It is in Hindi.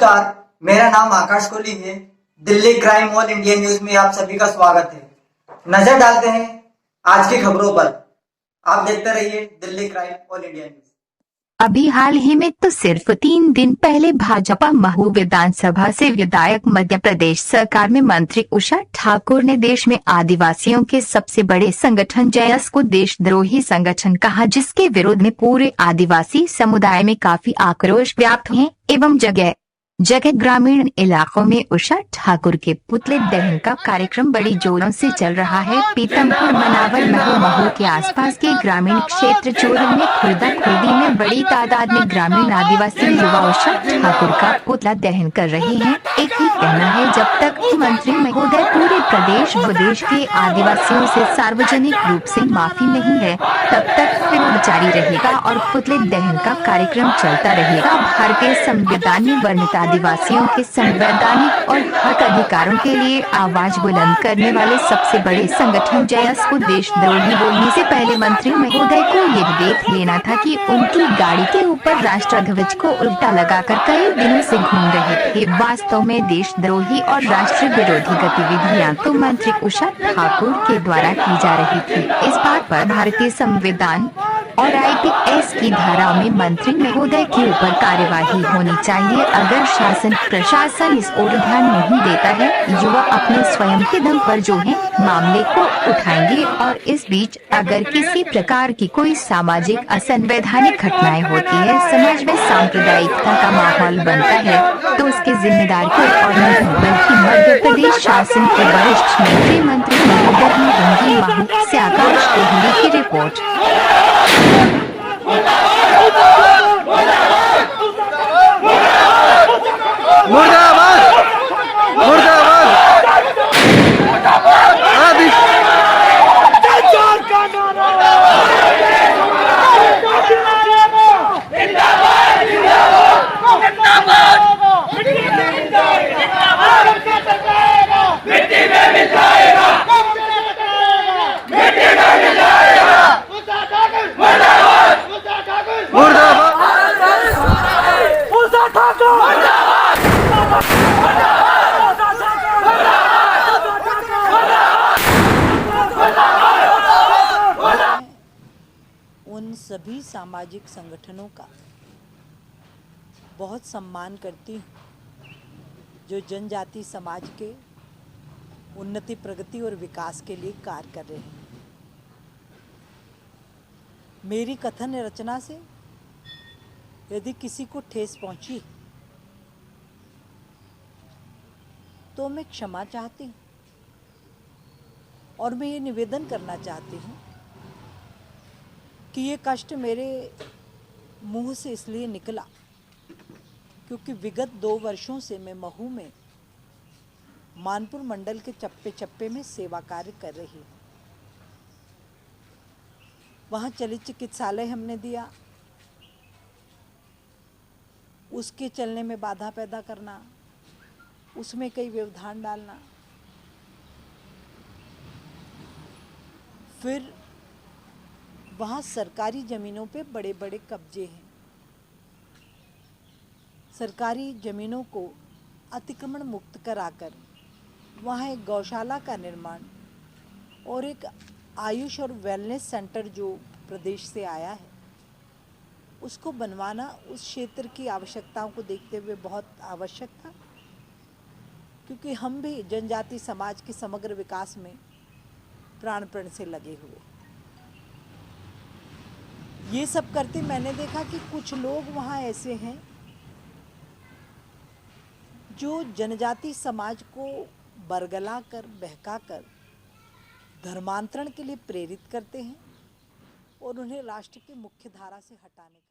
नमस्कार, मेरा नाम आकाश कोहली है। Delhi crime all India news में आप सभी का स्वागत है। नजर डालते हैं आज की खबरों पर। आप देखते रहिए Delhi crime all India news. अभी हाल ही में तो सिर्फ 3 दिन पहले भाजपा महू विधानसभा से विधायक मध्य प्रदेश सरकार में मंत्री उषा ठाकुर ने देश में आदिवासियों के सबसे बड़े संगठन जयस को देशद्रोही संगठन कहा, जिसके विरोध में पूरे आदिवासी समुदाय में काफी आक्रोश व्याप्त है एवं जगह जगह ग्रामीण इलाकों में उषा ठाकुर के पुतले दहन का कार्यक्रम बड़ी जोरों से चल रहा है। पीतमपुर, मनावर, महू के आसपास के ग्रामीण क्षेत्र चोरल में खुर्दा खुर्दी में बड़ी तादाद में ग्रामीण आदिवासी युवा उषा ठाकुर का पुतला दहन कर रहे हैं। एक ही कहना है, जब तक मंत्री महोदय पूरे प्रदेश विदेश के आदिवासियों से सार्वजनिक रूप से माफी नहीं है, तब तक विरोध जारी रहेगा और पुतले दहन का कार्यक्रम चलता रहेगा। भारतीय संविधान में वर्णित आदिवासियों के संवैधानिक और हक अधिकारों के लिए आवाज बुलंद करने वाले सबसे बड़े संगठन जयस को देशद्रोही बोलने से पहले मंत्री महोदय को ये देख लेना था कि उनकी गाड़ी के ऊपर राष्ट्रध्वज को उल्टा लगाकर कई दिनों से घूम रहे थे। वास्तव में देशद्रोही और राष्ट्र विरोधी गतिविधियां तो मंत्री उषा ठाकुर के द्वारा की जा रही थी। इस बात पर भारतीय संविधान और IPS की धारा में मंत्री महोदय के ऊपर कार्यवाही होनी चाहिए। अगर शासन प्रशासन इस ओर ध्यान नहीं देता है, युवा अपने स्वयं के दम पर जो है मामले को उठाएंगे और इस बीच अगर किसी प्रकार की कोई सामाजिक असंवैधानिक घटनाएं होती है, समाज में सांप्रदायिकता का माहौल बनता है, तो उसके जिम्मेदार कोई और नहीं बल्कि मध्य प्रदेश शासन के वरिष्ठ मंत्री महोदय ही होंगे। महू से आकाश कोहली की रिपोर्ट। मुर्दाबाद मुर्दाबाद आदि उन सभी सामाजिक संगठनों का बहुत सम्मान करती हूँ जो जनजाति समाज के उन्नति, प्रगति और विकास के लिए कार्य कर रहे हैं। मेरी कथन रचना से यदि किसी को ठेस पहुंची तो मैं क्षमा चाहती हूँ और मैं ये निवेदन करना चाहती हूँ कि ये कष्ट मेरे मुंह से इसलिए निकला क्योंकि विगत 2 वर्षों से मैं महू में मानपुर मंडल के चप्पे चप्पे में सेवा कार्य कर रही हूँ। वहाँ चलित चिकित्सालय हमने दिया, उसके चलने में बाधा पैदा करना, उसमें कई व्यवधान डालना, फिर वहाँ सरकारी ज़मीनों पे बड़े बड़े कब्जे हैं। सरकारी ज़मीनों को अतिक्रमण मुक्त कराकर वहाँ एक गौशाला का निर्माण और एक आयुष और वेलनेस सेंटर जो प्रदेश से आया है उसको बनवाना उस क्षेत्र की आवश्यकताओं को देखते हुए बहुत आवश्यक था, क्योंकि हम भी जनजाति समाज के समग्र विकास में प्राणपण से लगे हुए। ये सब करते मैंने देखा कि कुछ लोग वहाँ ऐसे हैं जो जनजाति समाज को बरगला कर, बहका कर धर्मांतरण के लिए प्रेरित करते हैं और उन्हें राष्ट्र की मुख्य धारा से हटाने का